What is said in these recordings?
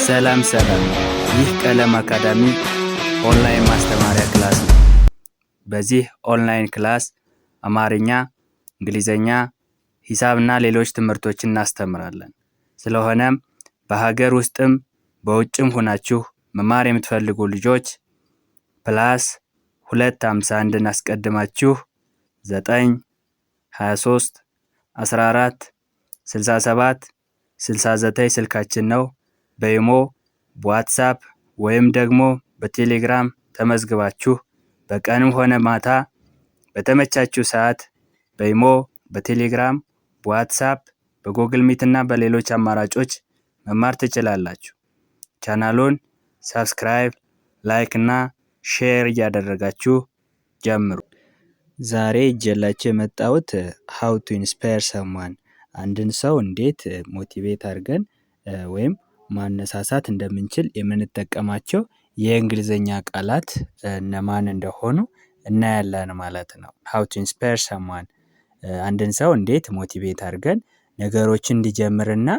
ሰላም ይህ ቀለም አካዳሚ ኦንላይን ማስተማሪያ ክላስ ነው። በዚህ ኦንላይን ክላስ አማርኛ፣ እንግሊዘኛ፣ ሂሳብና ሌሎች ትምህርቶችን እናስተምራለን። ስለሆነም በሀገር ውስጥም በውጭም ሆናችሁ መማር የምትፈልጉ ልጆች +251 አስቀድማችሁ 9 23 14 67 69 ስልካችን ነው። በኢሞ፣ በዋትስአፕ ወይም ደግሞ በቴሌግራም ተመዝግባችሁ በቀንም ሆነ ማታ በተመቻችሁ ሰዓት በኢሞ፣ በቴሌግራም፣ በዋትስአፕ፣ በጉግል ሚት እና በሌሎች አማራጮች መማር ትችላላችሁ። ቻናሉን ሰብስክራይብ፣ ላይክ እና ሼር እያደረጋችሁ ጀምሩ። ዛሬ ይዤላችሁ የመጣሁት how to inspire someone አንድን ሰው እንዴት ሞቲቬት አድርገን ወይም ማነሳሳት እንደምንችል የምንጠቀማቸው የእንግሊዘኛ ቃላት እነማን እንደሆኑ እናያለን ማለት ነው። how to inspire someone አንድን ሰው እንዴት ሞቲቬት አድርገን ነገሮችን እንዲጀምርና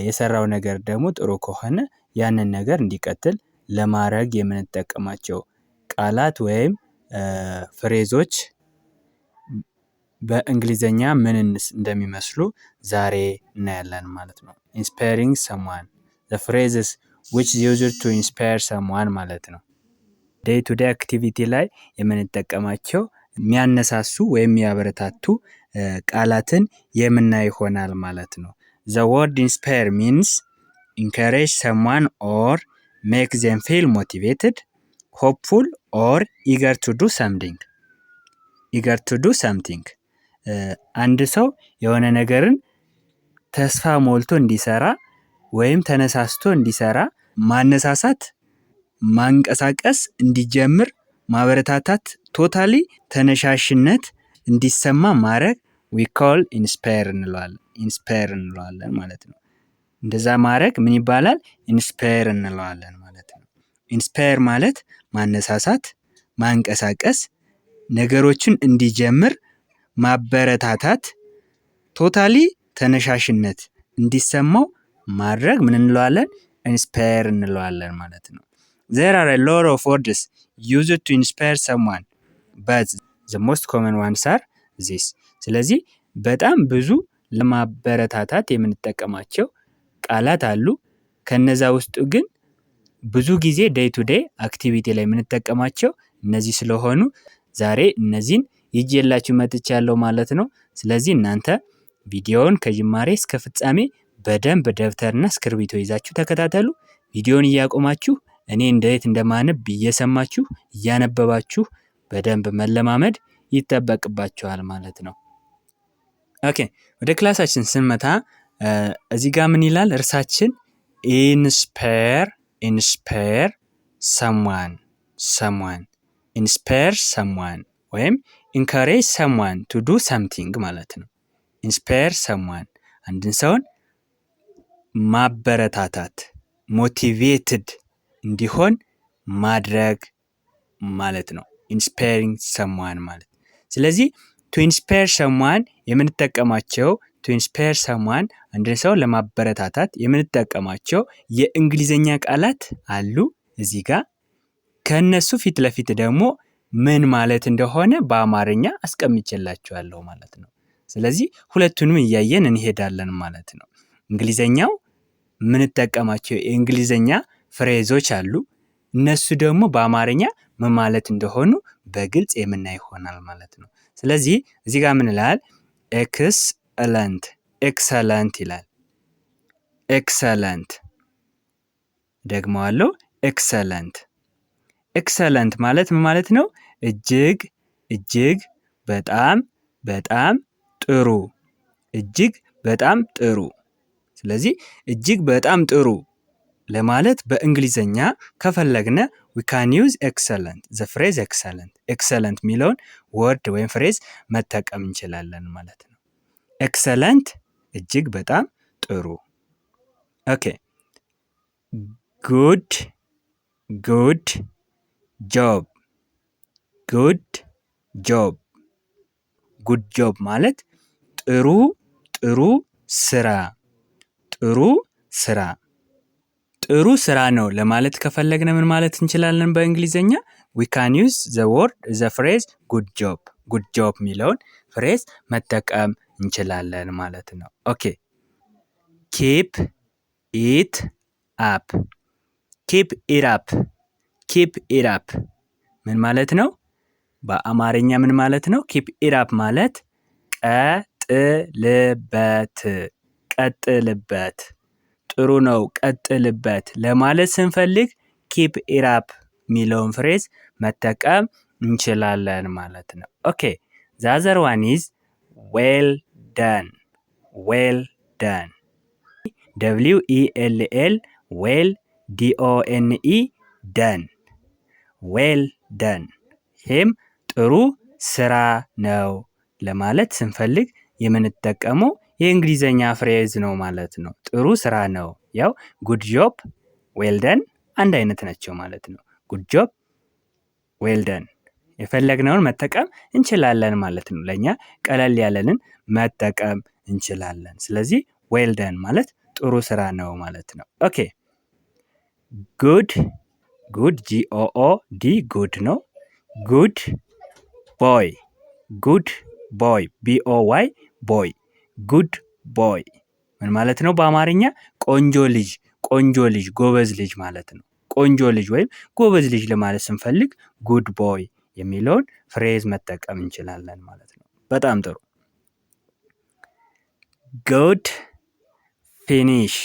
የሰራው ነገር ደግሞ ጥሩ ከሆነ ያንን ነገር እንዲቀጥል ለማድረግ የምንጠቀማቸው ቃላት ወይም ፍሬዞች በእንግሊዘኛ ምን እንደሚመስሉ ዛሬ እናያለን ማለት ነው። inspiring someone the phrases which used to inspire someone ማለት ነው። day to day activity ላይ የምንጠቀማቸው የሚያነሳሱ ወይም የሚያበረታቱ ቃላትን የምናይ ይሆናል ማለት ነው። the word inspire means encourage someone or make them feel motivated, hopeful or eager to do something አንድ ሰው የሆነ ነገርን ተስፋ ሞልቶ እንዲሰራ ወይም ተነሳስቶ እንዲሰራ ማነሳሳት፣ ማንቀሳቀስ፣ እንዲጀምር ማበረታታት፣ ቶታሊ ተነሳሽነት እንዲሰማ ማድረግ we call inspire እንለዋለን ማለት ነው። እንደዛ ማድረግ ምን ይባላል? inspire እንለዋለን ማለት ነው። inspire ማለት ማነሳሳት፣ ማንቀሳቀስ፣ ነገሮችን እንዲጀምር ማበረታታት፣ ቶታሊ ተነሳሽነት እንዲሰማው ማድረግ ምን እንለዋለን? inspire እንለዋለን ማለት ነው። there are a lot of words used to inspire someone but the most common ones are this ስለዚህ በጣም ብዙ ለማበረታታት የምንጠቀማቸው ቃላት አሉ። ከነዛ ውስጥ ግን ብዙ ጊዜ day to day activity ላይ የምንጠቀማቸው እነዚህ ስለሆኑ ዛሬ እነዚህን ይዤላችሁ መጥቻለሁ ማለት ነው። ስለዚህ እናንተ ቪዲዮውን ከጅማሬ እስከ ፍጻሜ በደንብ ደብተርና እስክርቢቶ ይዛችሁ ተከታተሉ። ቪዲዮውን እያቆማችሁ እኔ እንዴት እንደማነብ እየሰማችሁ እያነበባችሁ በደንብ መለማመድ ይጠበቅባችኋል ማለት ነው። ኦኬ ወደ ክላሳችን ስንመጣ እዚህ ጋር ምን ይላል? እርሳችን inspire someone ወይም encourage someone to do something ማለት ነው። inspire someone አንድን ሰውን ማበረታታት ሞቲቬትድ እንዲሆን ማድረግ ማለት ነው inspiring someone ማለት። ስለዚህ to inspire someone የምንጠቀማቸው to inspire someone አንድን ሰው ለማበረታታት የምንጠቀማቸው የእንግሊዘኛ ቃላት አሉ እዚህ ጋር። ከነሱ ፊት ለፊት ደግሞ ምን ማለት እንደሆነ በአማርኛ አስቀምጬላችኋለሁ ማለት ነው። ስለዚህ ሁለቱንም እያየን እንሄዳለን ማለት ነው። እንግሊዘኛው የምንጠቀማቸው የእንግሊዘኛ ፍሬዞች አሉ። እነሱ ደግሞ በአማርኛ ምን ማለት እንደሆኑ በግልጽ የምናይ ይሆናል ማለት ነው። ስለዚህ እዚህ ጋር ምን ይላል? excellent ይላል። excellent ደግመዋለሁ። excellent ማለት ምን ማለት ነው? እጅግ በጣም ጥሩ። እጅግ በጣም ጥሩ። ስለዚህ እጅግ በጣም ጥሩ ለማለት በእንግሊዘኛ ከፈለግነ we can use excellent the phrase excellent የሚለውን ወርድ ወይም ፍሬዝ መጠቀም እንችላለን ማለት ነው። excellent እጅግ በጣም ጥሩ። ኦኬ good job ማለት ጥሩ ስራ። ጥሩ ስራ ነው ለማለት ከፈለግን ምን ማለት እንችላለን? በእንግሊዘኛ we can use the phrase good job የሚለውን ፍሬዝ መጠቀም እንችላለን ማለት ነው። ኦኬ keep it up ምን ማለት ነው? በአማርኛ ምን ማለት ነው? keep it up ማለት ቀጥልበት፣ ጥሩ ነው ቀጥልበት ለማለት ስንፈልግ keep it up የሚለውን ፍሬዝ መጠቀም እንችላለን ማለት ነው። ኦኬ the other one is well done well done done ይሄም ጥሩ ስራ ነው ለማለት ስንፈልግ የምንጠቀመው የእንግሊዘኛ ፍሬዝ ነው ማለት ነው። ጥሩ ስራ ነው። ያው good job well done አንድ አይነት ናቸው ማለት ነው። good job well done የፈለግነውን መጠቀም እንችላለን ማለት ነው። ለኛ ቀለል ያለንን መጠቀም እንችላለን። ስለዚህ well done ማለት ጥሩ ስራ ነው ማለት ነው። ኦኬ good good good ነው። good boy boy good boy ምን ማለት ነው? በአማርኛ ቆንጆ ልጅ ጎበዝ ልጅ ማለት ነው። ቆንጆ ልጅ ወይም ጎበዝ ልጅ ለማለት ስንፈልግ good boy የሚለውን ፍሬዝ መጠቀም እንችላለን ማለት ነው። በጣም ጥሩ good finish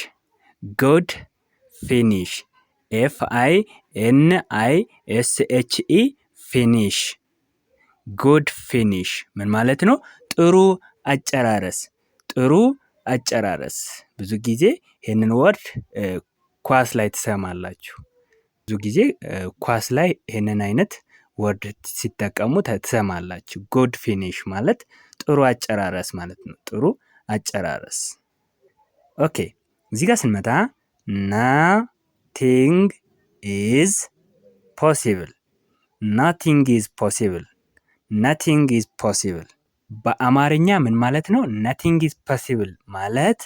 finish good finish ምን ማለት ነው? ጥሩ አጨራረስ ብዙ ጊዜ ይህንን ወርድ ኳስ ላይ ትሰማላችሁ። ብዙ ጊዜ ኳስ ላይ ይህንን አይነት ወርድ ሲጠቀሙ ትሰማላችሁ። good finish ማለት ጥሩ አጨራረስ ማለት ነው። ጥሩ አጨራረስ። ኦኬ እዚህ ጋር ስንመጣ nothing is possible በአማርኛ ምን ማለት ነው? nothing is possible ማለት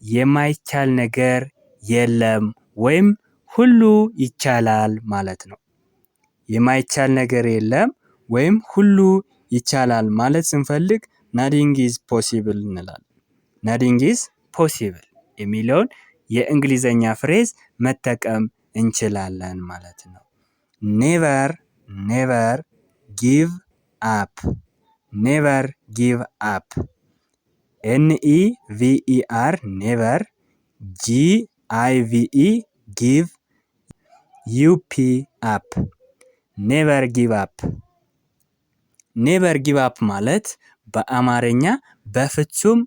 የማይቻል ነገር የለም ወይም ሁሉ ይቻላል ማለት ነው። የማይቻል ነገር የለም ወይም ሁሉ ይቻላል ማለት ስንፈልግ nothing is possible እንላለን። nothing is possible የሚለውን የእንግሊዘኛ ፍሬዝ መጠቀም እንችላለን ማለት ነው። never give up never give up never give up never give up ማለት በአማርኛ በፍጹም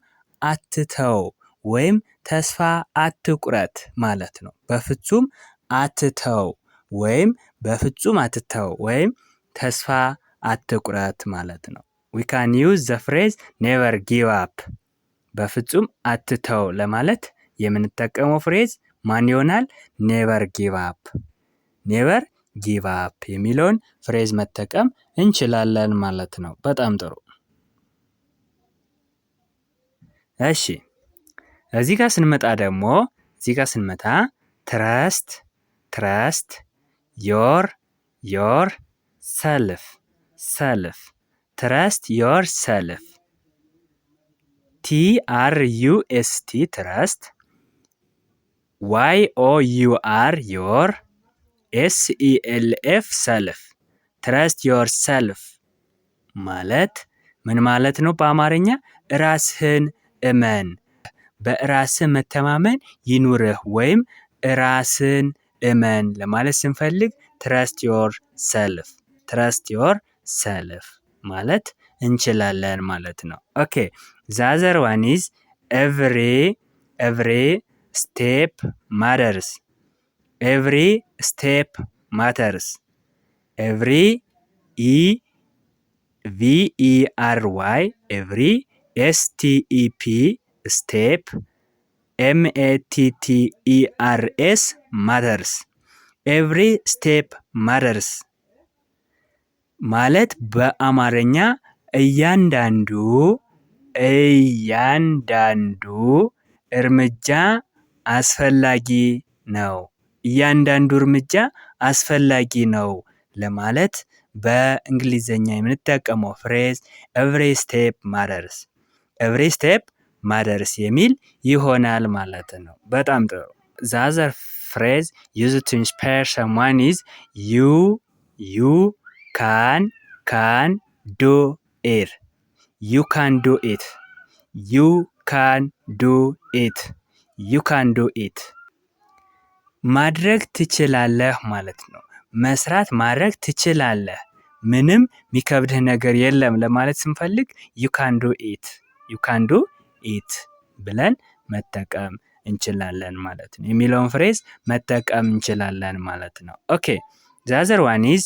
አትተው ወይም ተስፋ አትቁረጥ ማለት ነው። በፍጹም አትተው ወይም ተስፋ አትቁረጥ ማለት ነው። we can use the phrase never give up በፍጹም አትተው ለማለት የምንጠቀመው ፍሬዝ ማን ይሆናል? never give up የሚለውን ፍሬዝ መጠቀም እንችላለን ማለት ነው። በጣም ጥሩ። እሺ እዚህ ጋር ስንመጣ ደግሞ trust yourself trust yourself trust trust your self trust yourself ማለት ምን ማለት ነው? በአማርኛ ራስህን እመን፣ በራስህ መተማመን ይኑርህ ወይም ራስህን እመን ለማለት ስንፈልግ trust yourself ማለት እንችላለን ማለት ነው። ኦኬ the other one is every step matters every step matters every every step step matters matters every step matters ማለት በአማርኛ እያንዳንዱ እርምጃ አስፈላጊ ነው። እያንዳንዱ እርምጃ አስፈላጊ ነው ለማለት በእንግሊዘኛ የምንጠቀመው ፍሬዝ ኤቭሪ ስቴፕ ማተርስ፣ ኤቭሪ ስቴፕ ማተርስ የሚል ይሆናል ማለት ነው። በጣም ጥሩ። ዘ አዘር ፍሬዝ used to inspire someone is you can do it. You can do it. You can do it. You can do it. ማድረግ ትችላለህ ማለት ነው። መስራት ማድረግ ትችላለህ፣ ምንም የሚከብድህ ነገር የለም ለማለት ስንፈልግ you can do it. You can do it ብለን መጠቀም እንችላለን ማለት ነው። የሚለውን ፍሬዝ መጠቀም እንችላለን ማለት ነው። ኦኬ the other one is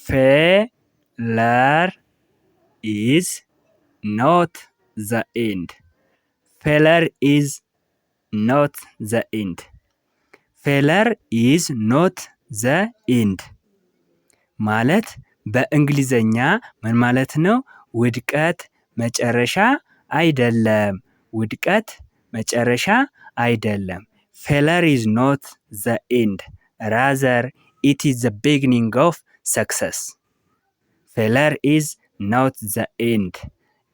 failure is not the end. failure is not the end. failure is not the end ማለት በእንግሊዘኛ ምን ማለት ነው? ውድቀት መጨረሻ አይደለም። ውድቀት መጨረሻ አይደለም። failure is not the end. rather it is the beginning of success. failure is not the end.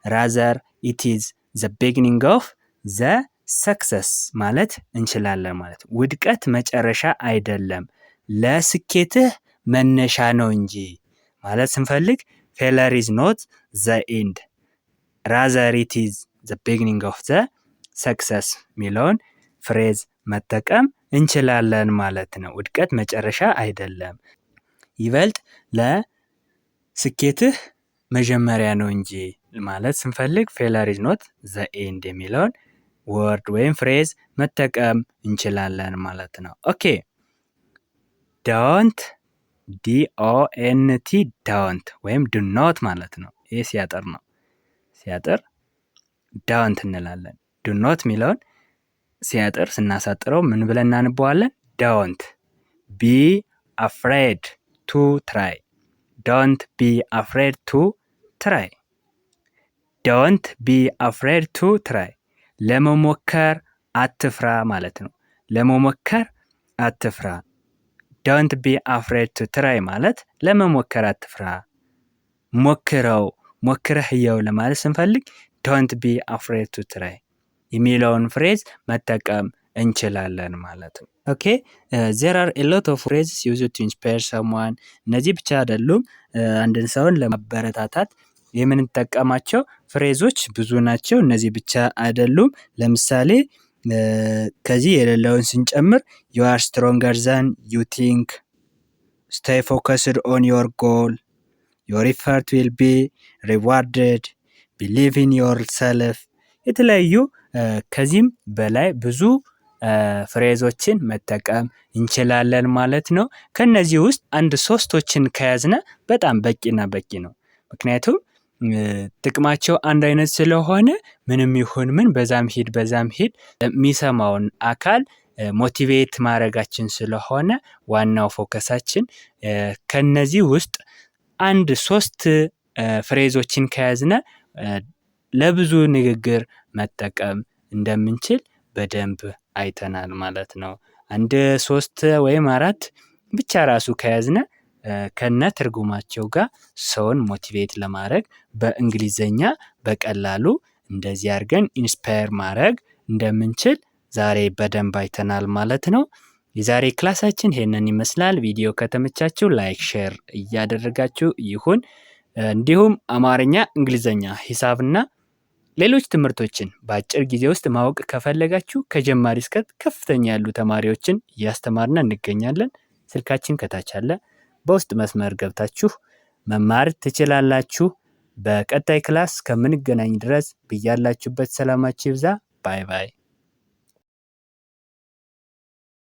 rather it is the beginning of the success ማለት እንችላለን ማለት። ውድቀት መጨረሻ አይደለም፣ ለስኬትህ መነሻ ነው እንጂ ማለት ስንፈልግ failure is not the end. rather it is the beginning of the success የሚለውን ፍሬዝ መጠቀም እንችላለን ማለት ነው። ውድቀት መጨረሻ አይደለም፣ ይበልጥ ለስኬትህ መጀመሪያ ነው እንጂ ማለት ስንፈልግ failure is not the end የሚለውን ወርድ ወይም ፍሬዝ መጠቀም እንችላለን ማለት ነው። ኦኬ ዶንት DONT ዶንት ወይም ዱ ኖት ማለት ነው። ይህ ሲያጠር ነው። ሲያጠር ዶንት እንላለን። ዱ ኖት የሚለውን ሲያጠር ስናሳጥረው ምን ብለን እናንበዋለን? ዶንት ቢ አፍሬድ ቱ ትራይ። ዶንት ቢ አፍሬድ ቱ ትራይ። ዶንት ቢ አፍሬድ ቱ ትራይ ለመሞከር አትፍራ ማለት ነው። ለመሞከር አትፍራ። ዶንት ቢ አፍሬድ ቱ ትራይ ማለት ለመሞከር አትፍራ፣ ሞክረው፣ ሞክረህ እየው ለማለት ስንፈልግ ዶንት ቢ አፍሬድ ቱ ትራይ የሚለውን ፍሬዝ መጠቀም እንችላለን ማለት ነው። ኦኬ there are a lot of phrases used to inspire someone። እነዚህ ብቻ አይደሉም። አንድን ሰውን ለማበረታታት የምንጠቀማቸው ፍሬዞች ብዙ ናቸው። እነዚህ ብቻ አይደሉም። ለምሳሌ ከዚህ የሌለውን ስንጨምር you are stronger than you think, stay focused on your goal, your effort will be rewarded, believe in yourself የተለያዩ ከዚህም በላይ ብዙ ፍሬዞችን መጠቀም እንችላለን ማለት ነው። ከነዚህ ውስጥ አንድ ሶስቶችን ከያዝነ በጣም በቂና በቂ ነው። ምክንያቱም ጥቅማቸው አንድ አይነት ስለሆነ ምንም ይሁን ምን በዛም ሂድ የሚሰማውን አካል ሞቲቬት ማድረጋችን ስለሆነ ዋናው ፎከሳችን ከነዚህ ውስጥ አንድ ሶስት ፍሬዞችን ከያዝነ ለብዙ ንግግር መጠቀም እንደምንችል በደንብ አይተናል ማለት ነው። አንድ 3 ወይም 4 ብቻ ራሱ ከያዝነ ከነ ትርጉማቸው ጋር ሰውን ሞቲቬት ለማድረግ በእንግሊዘኛ በቀላሉ እንደዚህ አድርገን ኢንስፓየር ማድረግ እንደምንችል ዛሬ በደንብ አይተናል ማለት ነው። የዛሬ ክላሳችን ይሄንን ይመስላል። ቪዲዮ ከተመቻችሁ ላይክ፣ ሼር እያደረጋችሁ ይሁን። እንዲሁም አማርኛ፣ እንግሊዘኛ፣ ሂሳብና ሌሎች ትምህርቶችን በአጭር ጊዜ ውስጥ ማወቅ ከፈለጋችሁ ከጀማሪ እስከ ከፍተኛ ያሉ ተማሪዎችን እያስተማርን እንገኛለን። ስልካችን ከታች አለ። በውስጥ መስመር ገብታችሁ መማር ትችላላችሁ። በቀጣይ ክላስ ከምንገናኝ ድረስ በያላችሁበት ሰላማችሁ ይብዛ። ባይ ባይ።